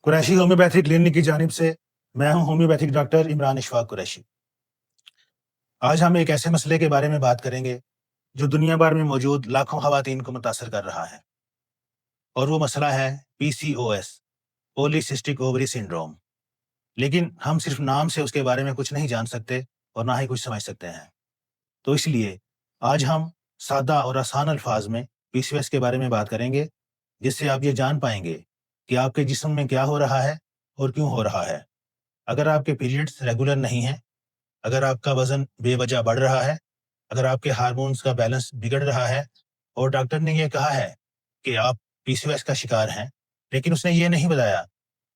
Qureshi homeopathy clinic کی جانب سے میں ہوں ہومیوپیتھک ڈاکٹر عمران اشفاق قریشی۔ آج ہم ایک ایسے مسئلے کے بارے میں بات کریں گے جو دنیا بھر میں موجود لاکھوں خواتین کو متاثر کر رہا ہے، اور وہ مسئلہ ہے PCOS، پولیسسٹک اووری سنڈروم۔ لیکن ہم صرف نام سے اس کے بارے میں کچھ نہیں جان سکتے اور نہ ہی کچھ سمجھ سکتے ہیں، تو اس لیے آج ہم سادہ اور آسان الفاظ میں PCOS کے بارے میں بات کریں گے، جس سے آپ یہ جان پائیں گے کہ آپ کے جسم میں کیا ہو رہا ہے اور کیوں ہو رہا ہے۔ اگر آپ کے پیریڈز ریگولر نہیں ہیں، اگر آپ کا وزن بے وجہ بڑھ رہا ہے، اگر آپ کے ہارمونز کا بیلنس بگڑ رہا ہے اور ڈاکٹر نے یہ کہا ہے کہ آپ PCOS کا شکار ہیں، لیکن اس نے یہ نہیں بتایا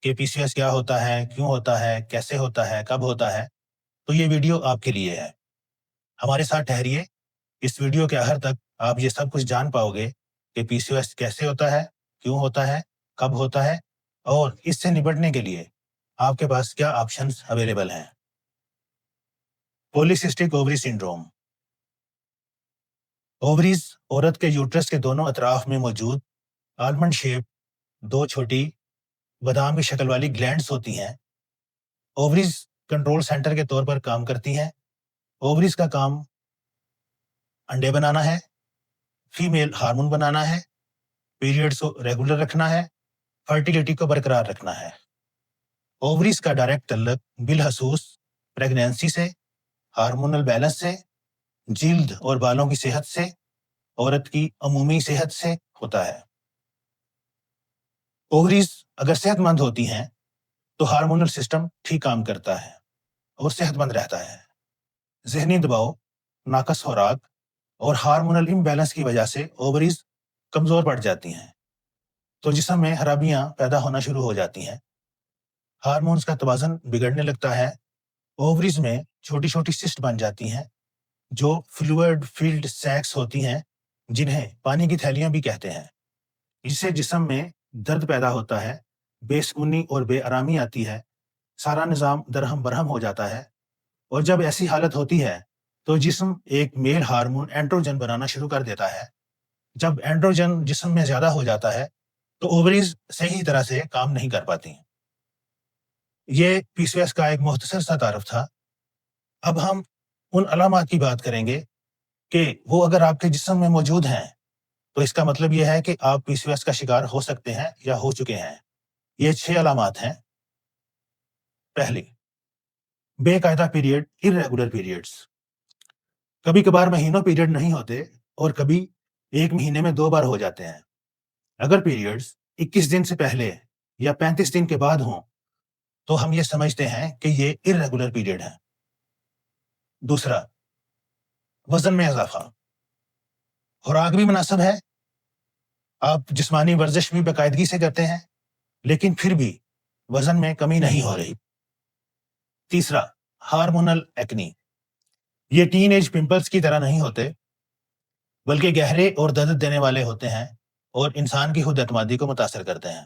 کہ PCOS کیا ہوتا ہے، کیوں ہوتا ہے، کیسے ہوتا ہے، کب ہوتا ہے، تو یہ ویڈیو آپ کے لیے ہے۔ ہمارے ساتھ ٹھہریے، اس ویڈیو کے آخر تک آپ یہ سب کچھ جان پاؤ گے کہ PCOS کیسے ہوتا ہے، کیوں ہوتا ہے، کب ہوتا ہے، اور اس سے نپٹنے کے لیے آپ کے پاس کیا آپشنز اویلیبل ہیں۔ پولیسسٹک اووری سنڈروم۔ اووریز عورت کے یوٹرس کے دونوں اطراف میں موجود آلمنڈ شیپ دو چھوٹی بادام کی شکل والی گلینڈز ہوتی ہیں۔ اووریز کنٹرول سینٹر کے طور پر کام کرتی ہیں۔ اووریز کا کام انڈے بنانا ہے، فیمیل ہارمون بنانا ہے، پیریڈز کو ریگولر رکھنا ہے، فرٹیلیٹی کو برقرار رکھنا ہے۔ اووریز کا ڈائریکٹ تعلق بالخصوص پریگنینسی سے، ہارمونل بیلنس سے، جلد اور بالوں کی صحت سے، عورت کی عمومی صحت سے ہوتا ہے۔ اووریز اگر صحت مند ہوتی ہیں تو ہارمونل سسٹم ٹھیک کام کرتا ہے اور صحت مند رہتا ہے۔ ذہنی دباؤ، ناقص خوراک اور ہارمونل امبیلنس کی وجہ سے اووریز کمزور پڑ جاتی ہیں، تو جسم میں خرابیاں پیدا ہونا شروع ہو جاتی ہیں، ہارمونز کا توازن بگڑنے لگتا ہے، اووریز میں چھوٹی چھوٹی سسٹ بن جاتی ہیں جو فلوئڈ فیلڈ سیکس ہوتی ہیں، جنہیں پانی کی تھیلیاں بھی کہتے ہیں۔ اس سے جسم میں درد پیدا ہوتا ہے، بے سکونی اور بے آرامی آتی ہے، سارا نظام درہم برہم ہو جاتا ہے، اور جب ایسی حالت ہوتی ہے تو جسم ایک میل ہارمون اینڈروجن بنانا شروع کر دیتا ہے۔ جب اینڈروجن جسم میں زیادہ ہو جاتا ہے تو اووریز صحیح طرح سے کام نہیں کر پاتی۔ یہ PCOS کا ایک مختصر سا تعارف تھا۔ اب ہم ان علامات کی بات کریں گے کہ وہ اگر آپ کے جسم میں موجود ہیں تو اس کا مطلب یہ ہے کہ آپ PCOS کا شکار ہو سکتے ہیں یا ہو چکے ہیں۔ یہ 6 علامات ہیں۔ پہلی، بے قاعدہ پیریڈ، irregular periods۔ کبھی کبھار مہینوں پیریڈ نہیں ہوتے اور کبھی ایک مہینے میں 2 بار ہو جاتے ہیں۔ اگر پیریڈز 21 دن سے پہلے یا 35 دن کے بعد ہوں تو ہم یہ سمجھتے ہیں کہ یہ irregular پیریڈ ہے۔ دوسرا، وزن میں اضافہ۔ خوراک بھی مناسب ہے، آپ جسمانی ورزش بھی باقاعدگی سے کرتے ہیں، لیکن پھر بھی وزن میں کمی نہیں ہو رہی۔ تیسرا، ہارمونل ایکنی۔ یہ ٹین ایج پمپلز کی طرح نہیں ہوتے، بلکہ گہرے اور درد دینے والے ہوتے ہیں اور انسان کی خود اعتمادی کو متاثر کرتے ہیں۔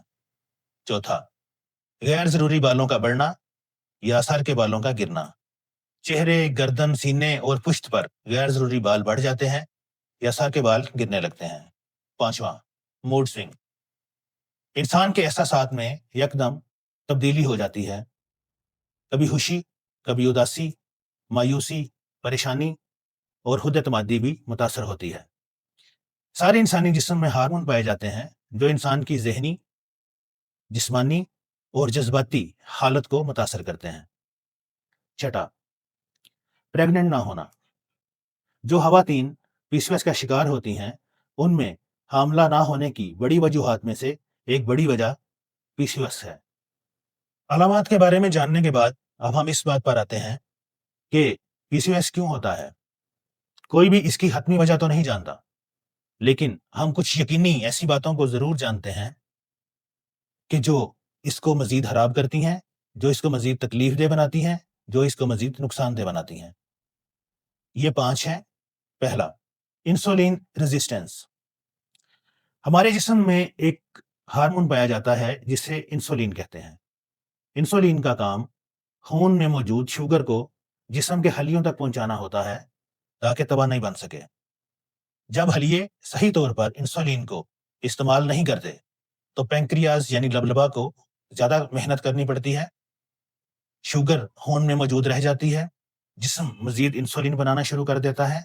چوتھا، غیر ضروری بالوں کا بڑھنا یا سر کے بالوں کا گرنا۔ چہرے، گردن، سینے اور پشت پر غیر ضروری بال بڑھ جاتے ہیں یا سر کے بال گرنے لگتے ہیں۔ پانچواں، موڈ سوئنگ۔ انسان کے احساسات میں یکدم تبدیلی ہو جاتی ہے، کبھی خوشی، کبھی اداسی، مایوسی، پریشانی اور خود اعتمادی بھی متاثر ہوتی ہے۔ سارے انسانی جسم میں ہارمون پائے جاتے ہیں جو انسان کی ذہنی، جسمانی اور جذباتی حالت کو متاثر کرتے ہیں۔ چھٹا، پریگننٹ نہ ہونا۔ جو خواتین PCOS کا شکار ہوتی ہیں ان میں حاملہ نہ ہونے کی بڑی وجوہات میں سے ایک بڑی وجہ PCOS ہے۔ علامات کے بارے میں جاننے کے بعد اب ہم اس بات پر آتے ہیں کہ PCOS کیوں ہوتا ہے۔ کوئی بھی اس کی حتمی وجہ تو نہیں جانتا، لیکن ہم کچھ یقینی ایسی باتوں کو ضرور جانتے ہیں کہ جو اس کو مزید خراب کرتی ہیں، جو اس کو مزید تکلیف دہ بناتی ہیں، جو اس کو مزید نقصان دہ بناتی ہیں۔ یہ 5 ہیں۔ پہلا، انسولین ریزسٹنس۔ ہمارے جسم میں ایک ہارمون پایا جاتا ہے جسے انسولین کہتے ہیں۔ انسولین کا کام خون میں موجود شوگر کو جسم کے خلیوں تک پہنچانا ہوتا ہے تاکہ تباہ نہیں بن سکے۔ جب خلیے صحیح طور پر انسولین کو استعمال نہیں کرتے تو پینکریاز یعنی لبلبا کو زیادہ محنت کرنی پڑتی ہے، شوگر خون میں موجود رہ جاتی ہے، جسم مزید انسولین بنانا شروع کر دیتا ہے۔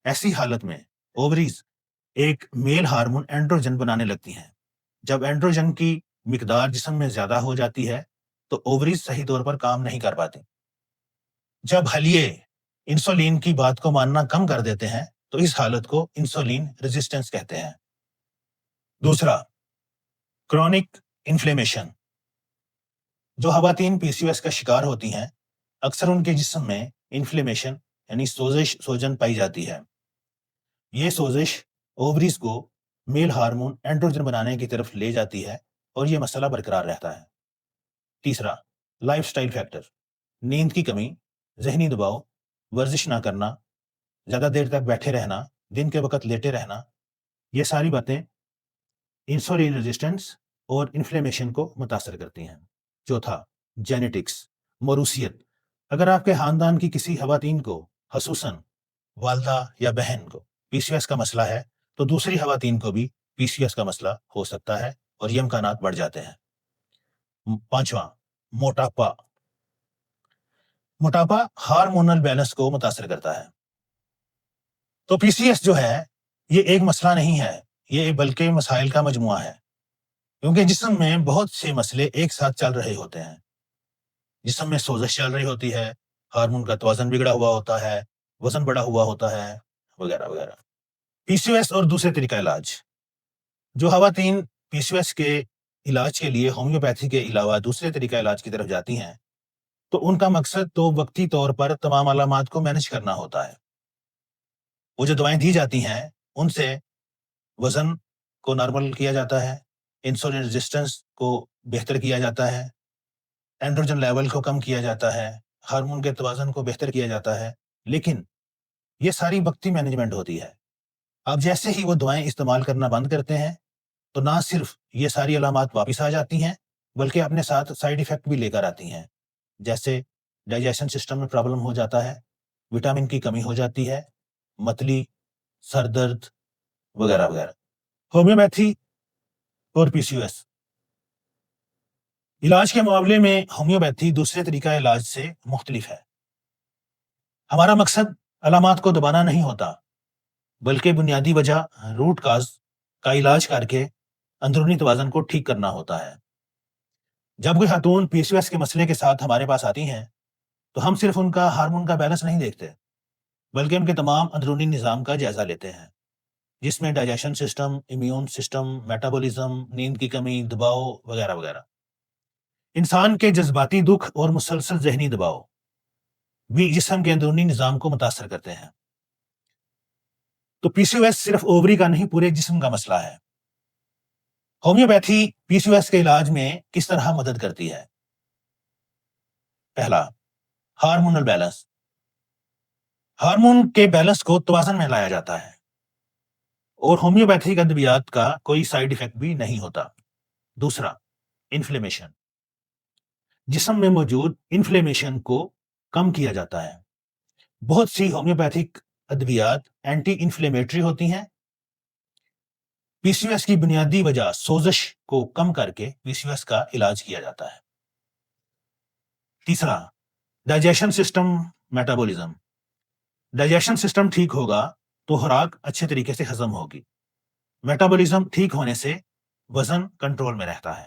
ایسی حالت میں اووریز ایک میل ہارمون اینڈروجن بنانے لگتی ہیں۔ جب اینڈروجن کی مقدار جسم میں زیادہ ہو جاتی ہے تو اووریز صحیح طور پر کام نہیں کر پاتے۔ جب حلیے انسولین کی بات کو ماننا کم کر دیتے ہیں تو اس حالت کو انسولین ریزسٹنس کہتے ہیں۔ دوسرا، کرونک انفلیمیشن۔ جو خواتین پی سی او ایس کا شکار ہوتی ہیں اکثر ان کے جسم میں انفلیمیشن یعنی سوجن پائی جاتی ہے۔ یہ سوزش اووریز کو میل ہارمون اینڈروجن بنانے کی طرف لے جاتی ہے اور یہ مسئلہ برقرار رہتا ہے۔ تیسرا، لائف سٹائل فیکٹر۔ نیند کی کمی، ذہنی دباؤ، ورزش نہ کرنا، زیادہ دیر تک بیٹھے رہنا، دن کے وقت لیٹے رہنا، یہ ساری باتیں انسولین ریزسٹنس اور انفلیمیشن کو متاثر کرتی ہیں۔ چوتھا، جینیٹکس، موروثیت۔ اگر آپ کے خاندان کی کسی خواتین کو، خصوصاً والدہ یا بہن کو پی سی او ایس کا مسئلہ ہے تو دوسری خواتین کو بھی پی سی او ایس کا مسئلہ ہو سکتا ہے اور یہ امکانات بڑھ جاتے ہیں۔ پانچواں، موٹاپا۔ موٹاپا ہارمونل بیلنس کو متاثر کرتا ہے۔ تو پی سی ایس جو ہے یہ ایک مسئلہ نہیں ہے، یہ بلکہ مسائل کا مجموعہ ہے، کیونکہ جسم میں بہت سے مسئلے ایک ساتھ چل رہے ہوتے ہیں۔ جسم میں سوزش چل رہی ہوتی ہے، ہارمون کا توازن بگڑا ہوا ہوتا ہے، وزن بڑا ہوا ہوتا ہے، وغیرہ وغیرہ۔ پی سی او ایس اور دوسرے طریقہ علاج۔ جو خواتین پی سی او ایس کے علاج کے لیے ہومیوپیتھی کے علاوہ دوسرے طریقہ علاج کی طرف جاتی ہیں تو ان کا مقصد تو وقتی طور پر تمام علامات کو مینج کرنا ہوتا ہے۔ وہ جو دوائیں دی جاتی ہیں ان سے وزن کو نارمل کیا جاتا ہے، انسولین ریزسٹنس کو بہتر کیا جاتا ہے، اینڈروجن لیول کو کم کیا جاتا ہے، ہارمون کے توازن کو بہتر کیا جاتا ہے، لیکن یہ ساری وقتی مینجمنٹ ہوتی ہے۔ اب جیسے ہی وہ دوائیں استعمال کرنا بند کرتے ہیں تو نہ صرف یہ ساری علامات واپس آ جاتی ہیں بلکہ اپنے ساتھ سائیڈ ایفیکٹ بھی لے کر آتی ہیں، جیسے ڈائجیشن سسٹم میں پرابلم ہو جاتا ہے، وٹامن کی کمی ہو جاتی ہے، متلی، سر درد، وغیرہ وغیرہ۔ ہومیوپیتھی اور پی سی او ایس علاج کے معاملے میں ہومیوپیتھی دوسرے طریقہ علاج سے مختلف ہے۔ ہمارا مقصد علامات کو دبانا نہیں ہوتا بلکہ بنیادی وجہ روٹ کاز کا علاج کر کے اندرونی توازن کو ٹھیک کرنا ہوتا ہے۔ جب کوئی خاتون پی سی او ایس کے مسئلے کے ساتھ ہمارے پاس آتی ہیں تو ہم صرف ان کا ہارمون کا بیلنس نہیں دیکھتے بلکہ ان کے تمام اندرونی نظام کا جائزہ لیتے ہیں، جس میں digestion system, immune system, metabolism, نیند کی کمی، دباؤ، وغیرہ وغیرہ۔ انسان کے جذباتی دکھ اور مسلسل ذہنی دباؤ بھی جسم کے اندرونی نظام کو متاثر کرتے ہیں۔ تو پی سی او ایس صرف اووری کا نہیں پورے جسم کا مسئلہ ہے۔ ہومیوپیتھی پی سی او ایس کے علاج میں کس طرح مدد کرتی ہے؟ پہلا، ہارمونل بیلنس۔ ہارمون کے بیلنس کو توازن میں لایا جاتا ہے اور ہومیوپیتھک ادویات کا کوئی سائیڈ ایفیکٹ بھی نہیں ہوتا۔ دوسرا، انفلیمیشن۔ جسم میں موجود انفلیمیشن کو کم کیا جاتا ہے۔ بہت سی ہومیوپیتھک ادویات اینٹی انفلیمیٹری ہوتی ہیں۔ پی سی او ایس کی بنیادی وجہ سوزش کو کم کر کے پی سی او ایس کا علاج کیا جاتا ہے۔ تیسرا، digestion system, metabolism. Digestion system ٹھیک ہوگا تو خوراک اچھے طریقے سے ہضم ہوگی، میٹابولزم ٹھیک ہونے سے وزن کنٹرول میں رہتا ہے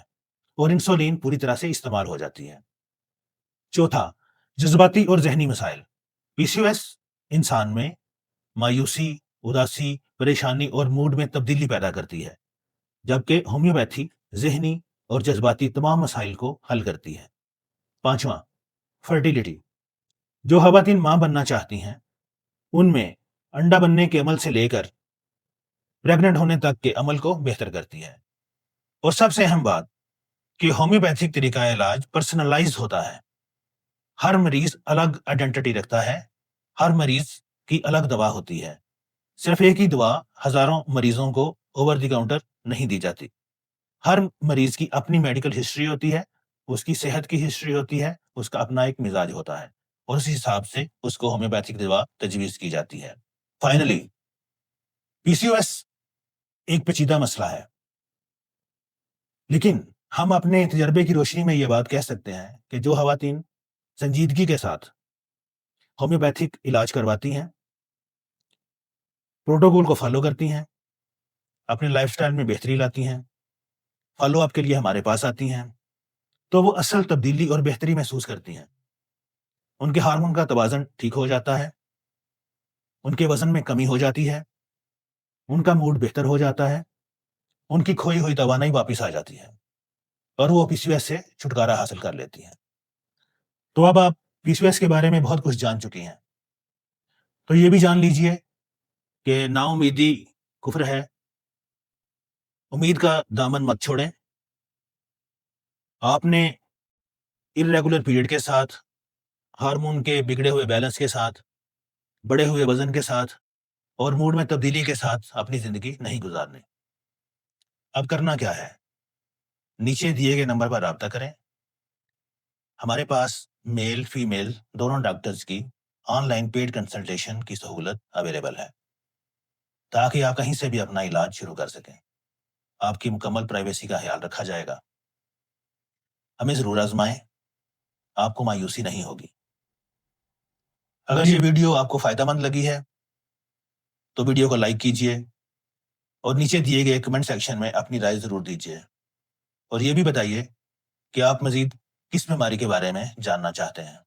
اور انسولین پوری طرح سے استعمال ہو جاتی ہے۔ چوتھا، جذباتی اور ذہنی مسائل۔ پی سی او ایس انسان میں مایوسی، اداسی، پریشانی اور موڈ میں تبدیلی پیدا کرتی ہے، جبکہ ہومیوپیتھی ذہنی اور جذباتی تمام مسائل کو حل کرتی ہے۔ پانچواں، فرٹیلیٹی۔ جو خواتین ماں بننا چاہتی ہیں ان میں انڈا بننے کے عمل سے لے کر پریگننٹ ہونے تک کے عمل کو بہتر کرتی ہے۔ اور سب سے اہم بات کہ ہومیوپیتھک طریقہ علاج پرسنلائز ہوتا ہے۔ ہر مریض الگ آئیڈینٹی رکھتا ہے، ہر مریض کی الگ دوا ہوتی ہے۔ صرف ایک ہی دوا ہزاروں مریضوں کو اوور دی کاؤنٹر نہیں دی جاتی۔ ہر مریض کی اپنی میڈیکل ہسٹری ہوتی ہے، اس کی صحت کی ہسٹری ہوتی ہے، اس کا اپنا ایک مزاج ہوتا ہے اور اسی حساب سے اس کو ہومیوپیتھک دوا تجویز کی جاتی ہے۔ فائنلی، پی سی او ایس ایک پیچیدہ مسئلہ ہے، لیکن ہم اپنے تجربے کی روشنی میں یہ بات کہہ سکتے ہیں کہ جو خواتین سنجیدگی کے ساتھ ہومیوپیتھک علاج کرواتی ہیں، پروٹوکول کو فالو کرتی ہیں، اپنے لائف سٹائل میں بہتری لاتی ہیں، فالو اپ کے لیے ہمارے پاس آتی ہیں، تو وہ اصل تبدیلی اور بہتری محسوس کرتی ہیں۔ ان کے ہارمون کا توازن ٹھیک ہو جاتا ہے، ان کے وزن میں کمی ہو جاتی ہے، ان کا موڈ بہتر ہو جاتا ہے، ان کی کھوئی ہوئی توانائی واپس آ جاتی ہے اور وہ پی سی او ایس سے چھٹکارا حاصل کر لیتی ہیں۔ تو اب آپ پی سی او ایس کے بارے میں بہت کچھ جان چکی ہیں، تو یہ بھی جان لیجئے کہ نا امیدی کفر ہے، امید کا دامن مت چھوڑیں۔ آپ نے irregular پیریڈ کے ساتھ، ہارمون کے بگڑے ہوئے بیلنس کے ساتھ، بڑے ہوئے وزن کے ساتھ اور موڈ میں تبدیلی کے ساتھ اپنی زندگی نہیں گزارنی۔ اب کرنا کیا ہے؟ نیچے دیے گئے نمبر پر رابطہ کریں۔ ہمارے پاس میل فیمیل دونوں ڈاکٹرز کی آن لائن پیڈ کنسلٹیشن کی سہولت اویلیبل ہے، تاکہ آپ کہیں سے بھی اپنا علاج شروع کر سکیں۔ آپ کی مکمل پرائیویسی کا خیال رکھا جائے گا۔ ہمیں ضرور آزمائیں، آپ کو مایوسی نہیں ہوگی۔ اگر یہ ویڈیو آپ کو فائدہ مند لگی ہے تو ویڈیو کو لائک کیجئے اور نیچے دیے گئے کمنٹ سیکشن میں اپنی رائے ضرور دیجئے، اور یہ بھی بتائیے کہ آپ مزید کس بیماری کے بارے میں جاننا چاہتے ہیں۔